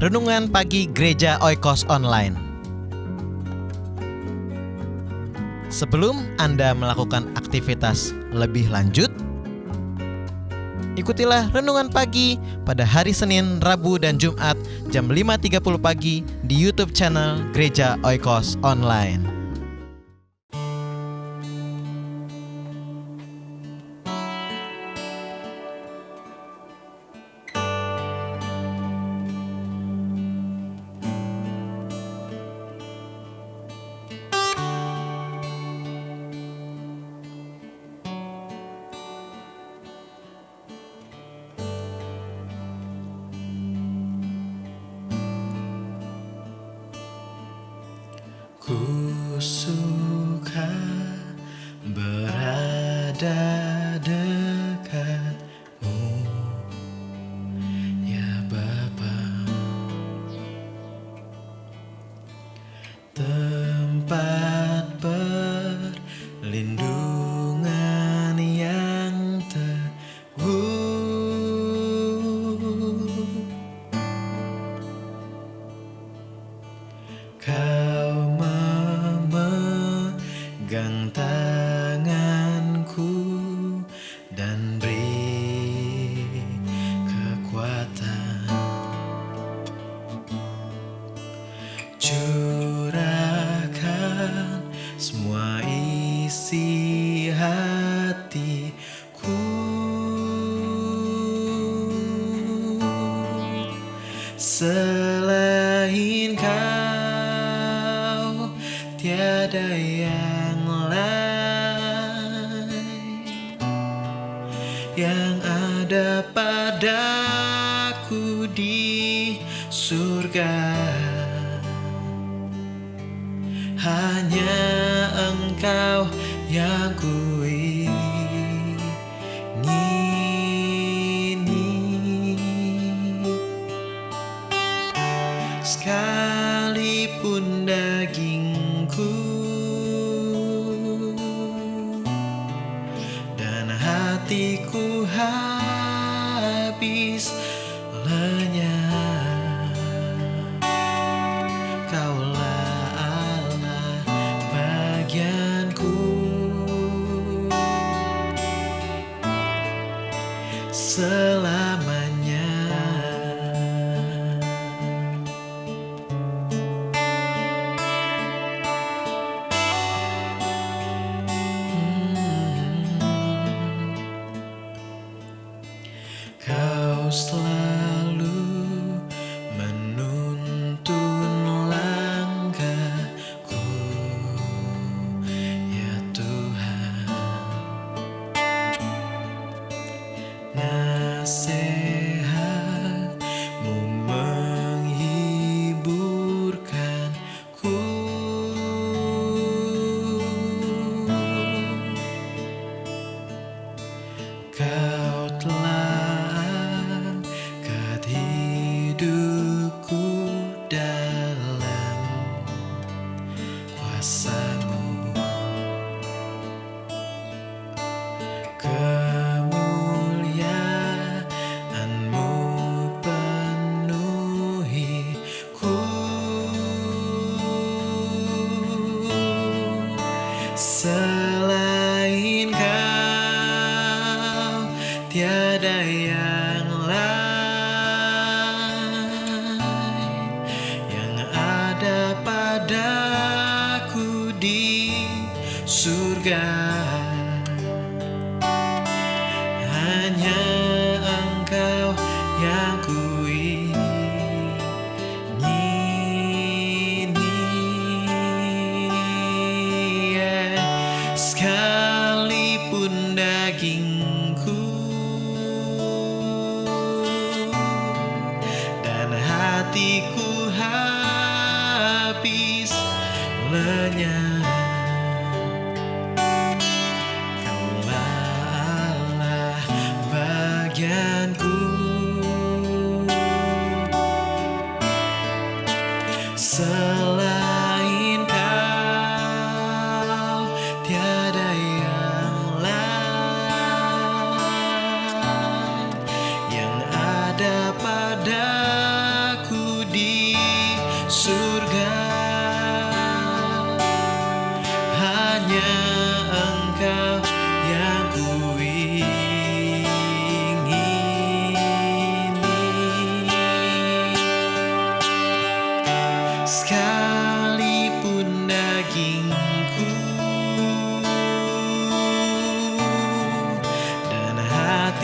Renungan Pagi Gereja Oikos Online. Sebelum Anda melakukan aktivitas lebih lanjut, ikutilah Renungan Pagi pada hari Senin, Rabu, dan Jumat jam 5.30 pagi di YouTube channel Gereja Oikos Online. Ku suka berada dekatmu, ya Bapa, tempat perlindungan yang teguh. Kau memegang tanganku dan beri kekuatan. Curahkan semua isi hatiku. Selain Kau tiada yang lain yang ada padaku di surga. Hanya Engkau yang kuingini. Sekalipun dagingku dan hatiku habis lenyap, Kaulah Allah bagianku. Selamanya. Kau selalu menuntun langkahku, ya Tuhan. Nasihat-Mu menghiburkanku. Kau telah angkat hidupku dalam kuasa-Mu. Kemuliaan-Mu penuhiku. Selain Kau tiada yang lain yang ada padaku di surga. Hanya Engkau yang kuingini. Sekalipun dagingku dan hatiku habis lenyap, Kaulah Allah bagianku. Selain Kau tiada yang lain yang ada padaku di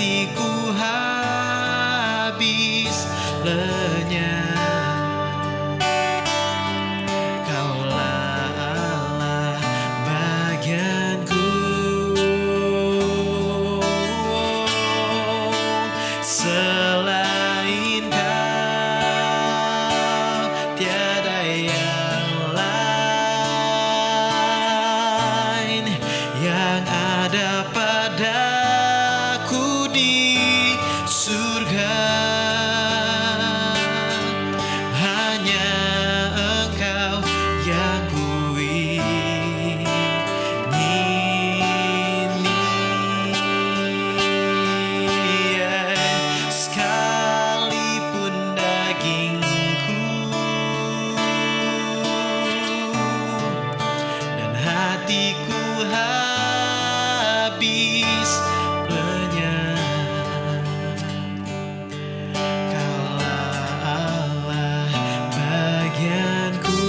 hatiku habis lenyap. Kaulah Allah bagianku, selain Kau tiada yang lain yang ada padaku di surga. Hanya Engkau yang kuingini. Sekalipun dagingku dan hatiku habis lenyap, Kaulah Allah bagianku,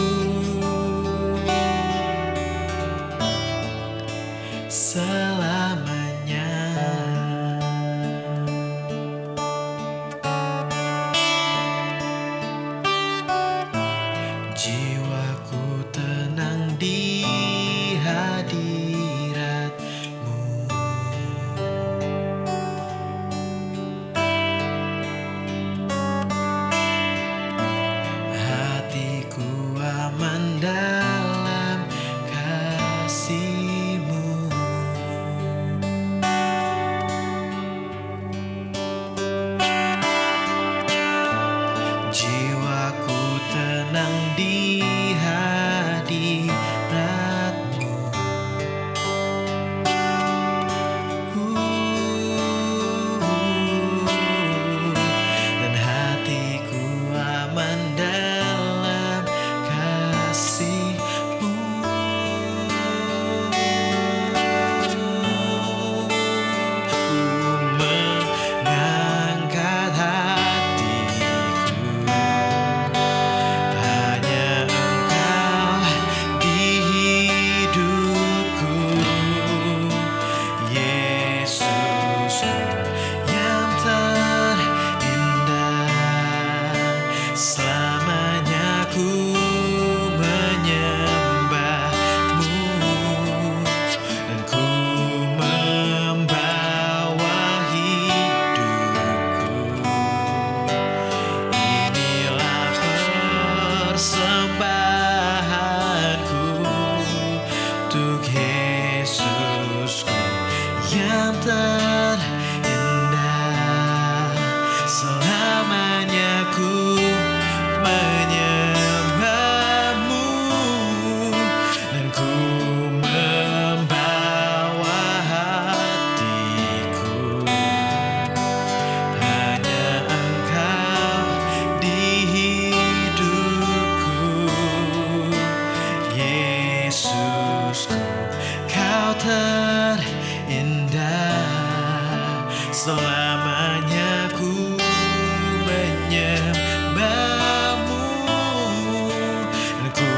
selamanya. Jiwaku tenang di hadirat-Mu. Hatiku aman dalam kasih-Mu. Jiwaku tenang di hadirat-Mu. Dan hatiku aman dalam kasih-Mu. Ku mengangkat hatiku, hanya Engkau di hidupku, Yesusku yang terindah. Selamanya ku menyembah-Mu dan ku membawa hidupku. Inilah persembahanku untuk Yesusku yang terindah. Selamanya ku menyembah-Mu dan ku membawa hatiku. Hanya Engkau di hidupku, Yesusku, Kau terindah. Selamanya ku menyembah-Mu dan ku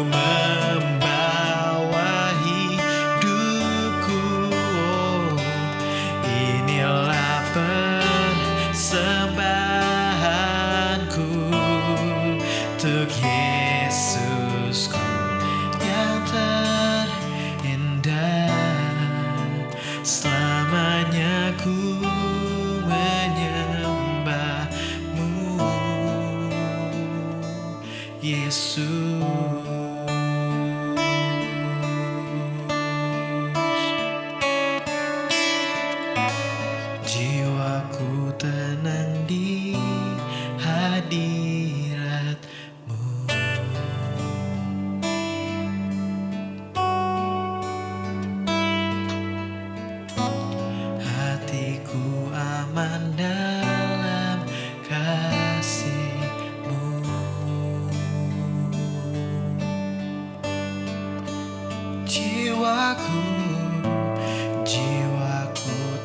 membawa hidupku. Inilah persembahanku untuk Yesusku yang terindah. Selamanya ku menyembah-Mu, Yesus. Jiwaku tenang di hadirat-Mu. Hatiku aman dalam kasih-Mu. Jiwaku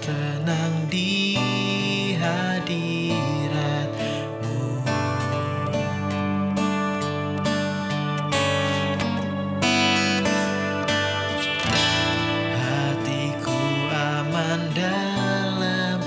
tenang di hadirat-Mu. Hatiku aman dalam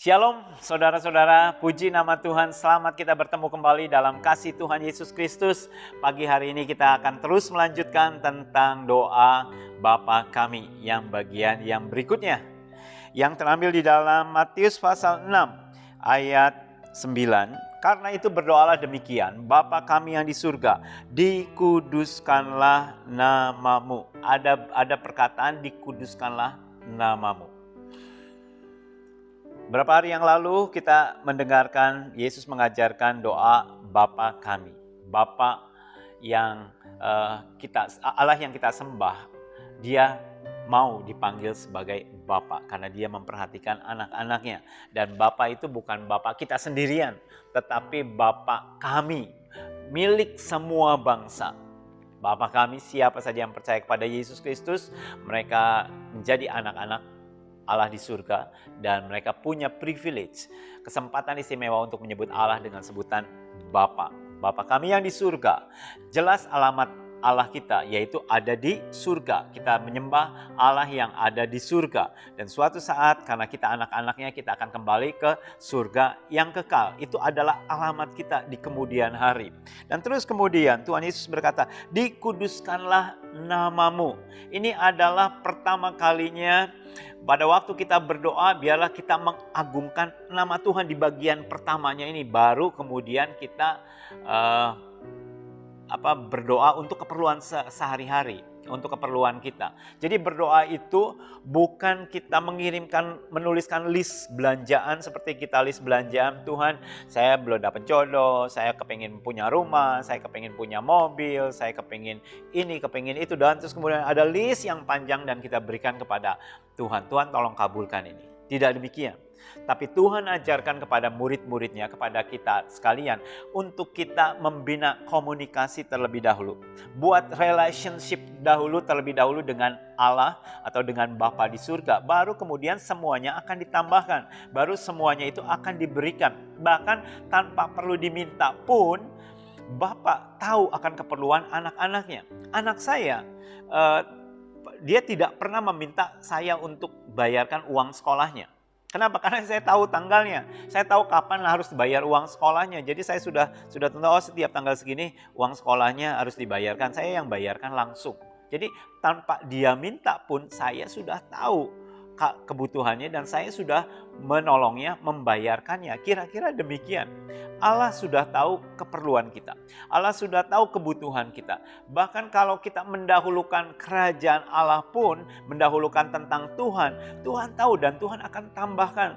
Shalom saudara-saudara, puji nama Tuhan, selamat kita bertemu kembali dalam kasih Tuhan Yesus Kristus. Pagi hari ini kita akan terus melanjutkan tentang doa Bapa kami yang bagian yang berikutnya. Yang terambil di dalam Matius pasal 6 ayat 9. Karena itu berdoalah demikian, Bapa kami yang di surga, dikuduskanlah namamu. Ada perkataan dikuduskanlah namamu. Berapa hari yang lalu kita mendengarkan Yesus mengajarkan doa Bapa kami. Bapa yang Allah yang kita sembah, dia mau dipanggil sebagai Bapa karena dia memperhatikan anak-anaknya. Dan Bapa itu bukan Bapa kita sendirian, tetapi Bapa kami, milik semua bangsa. Bapa kami, siapa saja yang percaya kepada Yesus Kristus, mereka menjadi anak-anak Allah di surga, dan mereka punya privilege, kesempatan istimewa untuk menyebut Allah dengan sebutan Bapa. Bapa kami yang di surga. Jelas alamat Allah kita, yaitu ada di surga. Kita menyembah Allah yang ada di surga. Dan suatu saat karena kita anak-anaknya, kita akan kembali ke surga yang kekal. Itu adalah alamat kita di kemudian hari. Dan terus kemudian Tuhan Yesus berkata, dikuduskanlah namamu. Ini adalah pertama kalinya pada waktu kita berdoa, biarlah kita mengagungkan nama Tuhan di bagian pertamanya ini. Baru kemudian kita berdoa untuk keperluan sehari-hari, untuk keperluan kita. Jadi berdoa itu bukan kita menuliskan list belanjaan seperti kita list belanjaan. Tuhan, saya belum dapat jodoh, saya kepingin punya rumah, saya kepingin punya mobil, saya kepingin ini, kepingin itu. Dan terus kemudian ada list yang panjang dan kita berikan kepada Tuhan. Tuhan tolong kabulkan ini. Tidak demikian. Tapi Tuhan ajarkan kepada murid-muridnya, kepada kita sekalian, untuk kita membina komunikasi terlebih dahulu. Buat relationship terlebih dahulu dengan Allah atau dengan Bapa di surga. Baru kemudian semuanya akan ditambahkan. Baru semuanya itu akan diberikan. Bahkan tanpa perlu diminta pun, Bapa tahu akan keperluan anak-anaknya. Anak saya, dia tidak pernah meminta saya untuk bayarkan uang sekolahnya. Kenapa? Karena saya tahu tanggalnya. Saya tahu kapan harus dibayar uang sekolahnya. Jadi saya sudah tahu setiap tanggal segini uang sekolahnya harus dibayarkan. Saya yang bayarkan langsung. Jadi tanpa dia minta pun saya sudah tahu kebutuhannya dan saya sudah menolongnya, membayarkannya. Kira-kira demikian. Allah sudah tahu keperluan kita. Allah sudah tahu kebutuhan kita. Bahkan kalau kita mendahulukan kerajaan Allah pun, mendahulukan tentang Tuhan, Tuhan tahu dan Tuhan akan tambahkan.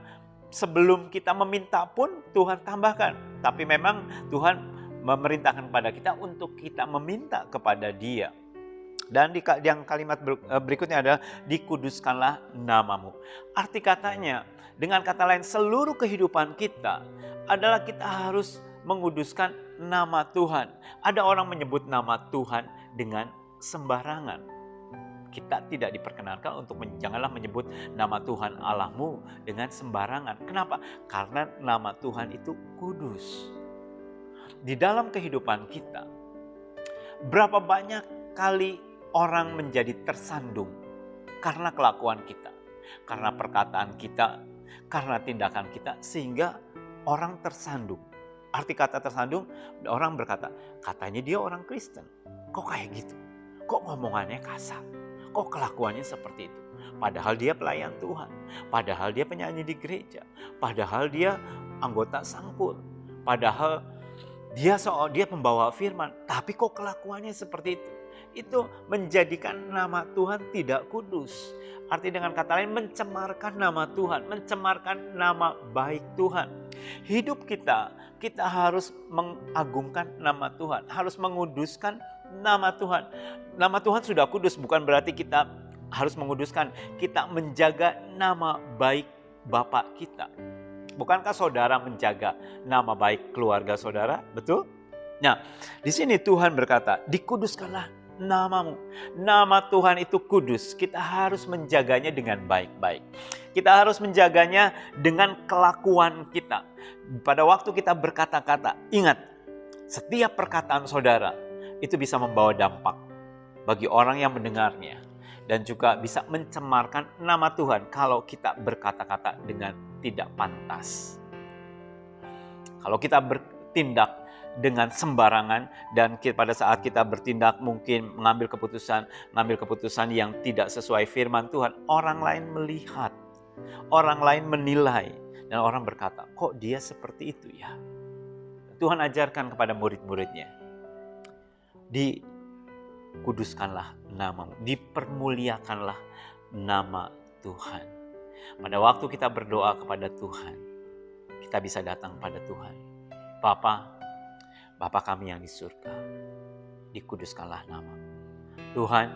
Sebelum kita meminta pun Tuhan tambahkan. Tapi memang Tuhan memerintahkan kepada kita untuk kita meminta kepada Dia. Dan yang kalimat berikutnya adalah dikuduskanlah namamu. Arti katanya, dengan kata lain, seluruh kehidupan kita adalah kita harus menguduskan nama Tuhan. Ada orang menyebut nama Tuhan dengan sembarangan. Kita tidak diperkenankan untuk janganlah menyebut nama Tuhan Allahmu dengan sembarangan. Kenapa? Karena nama Tuhan itu kudus. Di dalam kehidupan kita, berapa banyak kali orang menjadi tersandung karena kelakuan kita, karena perkataan kita, karena tindakan kita, sehingga orang tersandung. Arti kata tersandung, orang berkata, katanya dia orang Kristen, kok kayak gitu? Kok ngomongannya kasar? Kok kelakuannya seperti itu? Padahal dia pelayan Tuhan, padahal dia penyanyi di gereja, padahal dia anggota sangkul, padahal dia pembawa firman, tapi kok kelakuannya seperti itu? Itu menjadikan nama Tuhan tidak kudus. Arti dengan kata lain, mencemarkan nama Tuhan, mencemarkan nama baik Tuhan. Hidup kita harus mengagungkan nama Tuhan, harus menguduskan nama Tuhan. Nama Tuhan sudah kudus, bukan berarti kita harus menguduskan. Kita menjaga nama baik Bapa kita. Bukankah saudara menjaga nama baik keluarga saudara? Betul? Nah, di sini Tuhan berkata, dikuduskanlah namamu. Nama Tuhan itu kudus. Kita harus menjaganya dengan baik-baik. Kita harus menjaganya dengan kelakuan kita. Pada waktu kita berkata-kata, ingat, setiap perkataan saudara itu bisa membawa dampak bagi orang yang mendengarnya. dan juga bisa mencemarkan nama Tuhan kalau kita berkata-kata dengan tidak pantas. Kalau kita bertindak dengan sembarangan dan pada saat kita bertindak mungkin mengambil keputusan yang tidak sesuai firman Tuhan, orang lain melihat, orang lain menilai, dan orang berkata, kok dia seperti itu ya? Tuhan ajarkan kepada murid-muridnya, dikuduskanlah namamu, dipermuliakanlah nama Tuhan. Pada waktu kita berdoa kepada Tuhan, kita bisa datang pada Tuhan. Bapa kami yang di surga, dikuduskanlah namamu. Tuhan,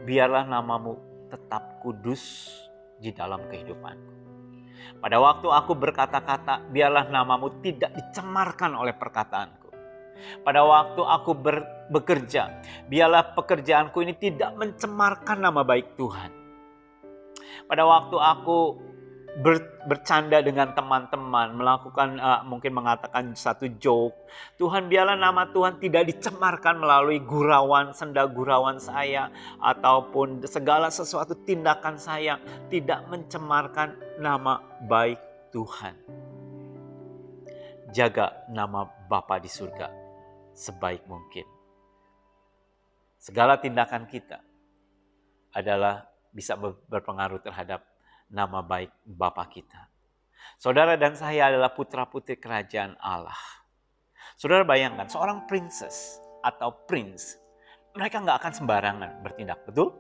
biarlah namamu tetap kudus di dalam kehidupanku. Pada waktu aku berkata-kata, biarlah namamu tidak dicemarkan oleh perkataanku. Pada waktu aku bekerja, biarlah pekerjaanku ini tidak mencemarkan nama baik Tuhan. Pada waktu aku bercanda dengan teman-teman, melakukan mungkin mengatakan satu joke, Tuhan biarlah nama Tuhan tidak dicemarkan melalui senda gurauan saya, ataupun segala sesuatu tindakan saya tidak mencemarkan nama baik Tuhan. Jaga nama Bapa di surga sebaik mungkin. Segala tindakan kita adalah bisa berpengaruh terhadap nama baik Bapa kita. Saudara dan saya adalah putra-putri kerajaan Allah. Saudara bayangkan, seorang princess atau prince, mereka nggak akan sembarangan bertindak, betul?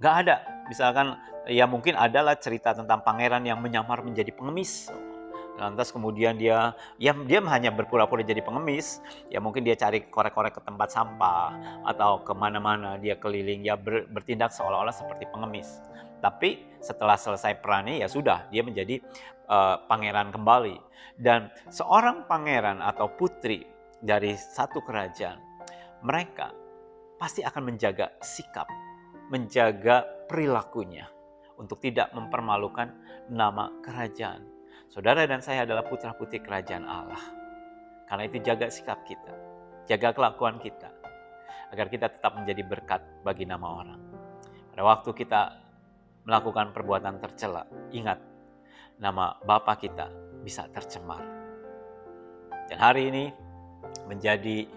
Nggak ada. Misalkan, ya mungkin adalah cerita tentang pangeran yang menyamar menjadi pengemis. Lantas kemudian dia hanya berpura-pura jadi pengemis. Ya mungkin dia cari korek-korek ke tempat sampah atau kemana-mana dia keliling, ya bertindak seolah-olah seperti pengemis. Tapi setelah selesai perannya ya sudah, dia menjadi pangeran kembali. Dan seorang pangeran atau putri dari satu kerajaan, mereka pasti akan menjaga sikap, menjaga perilakunya untuk tidak mempermalukan nama kerajaan. Saudara dan saya adalah putra-putri kerajaan Allah. Karena itu jaga sikap kita, jaga kelakuan kita, agar kita tetap menjadi berkat bagi nama orang. Pada waktu kita melakukan perbuatan tercela, ingat, nama Bapa kita bisa tercemar. Dan hari ini menjadi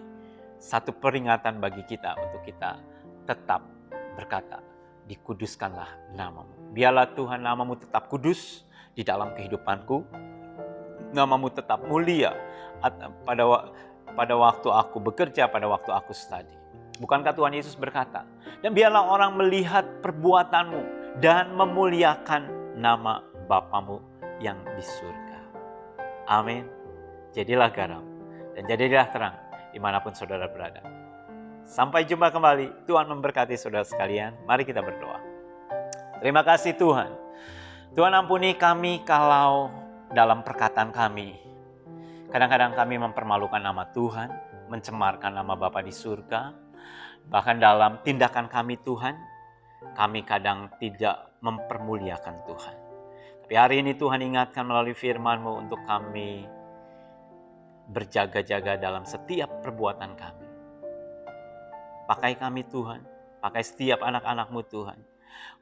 satu peringatan bagi kita untuk kita tetap berkata, dikuduskanlah namamu. Biarlah Tuhan namamu tetap kudus di dalam kehidupanku. Namamu tetap mulia pada waktu aku bekerja, pada waktu aku studi. Bukankah Tuhan Yesus berkata, dan biarlah orang melihat perbuatanmu dan memuliakan nama Bapamu yang di surga. Amin. Jadilah garam dan jadilah terang dimanapun saudara berada. Sampai jumpa kembali. Tuhan memberkati saudara sekalian. Mari kita berdoa. Terima kasih Tuhan. Tuhan ampuni kami kalau dalam perkataan kami, kadang-kadang kami mempermalukan nama Tuhan, mencemarkan nama Bapa di surga. Bahkan dalam tindakan kami Tuhan, kami kadang tidak mempermuliakan Tuhan. Tapi hari ini Tuhan ingatkan melalui firman-Mu untuk kami berjaga-jaga dalam setiap perbuatan kami. Pakai kami Tuhan, pakai setiap anak-anak-Mu Tuhan,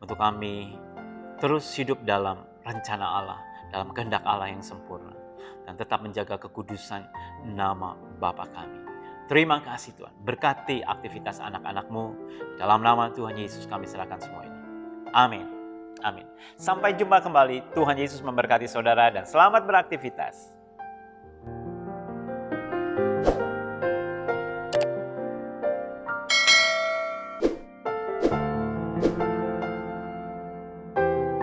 untuk kami terus hidup dalam rencana Allah, dalam kehendak Allah yang sempurna, dan tetap menjaga kekudusan nama Bapa kami. Terima kasih Tuhan, berkati aktivitas anak-anak-Mu, dalam nama Tuhan Yesus kami serahkan semua ini. Amin. Amin. Sampai jumpa kembali, Tuhan Yesus memberkati saudara dan selamat beraktivitas.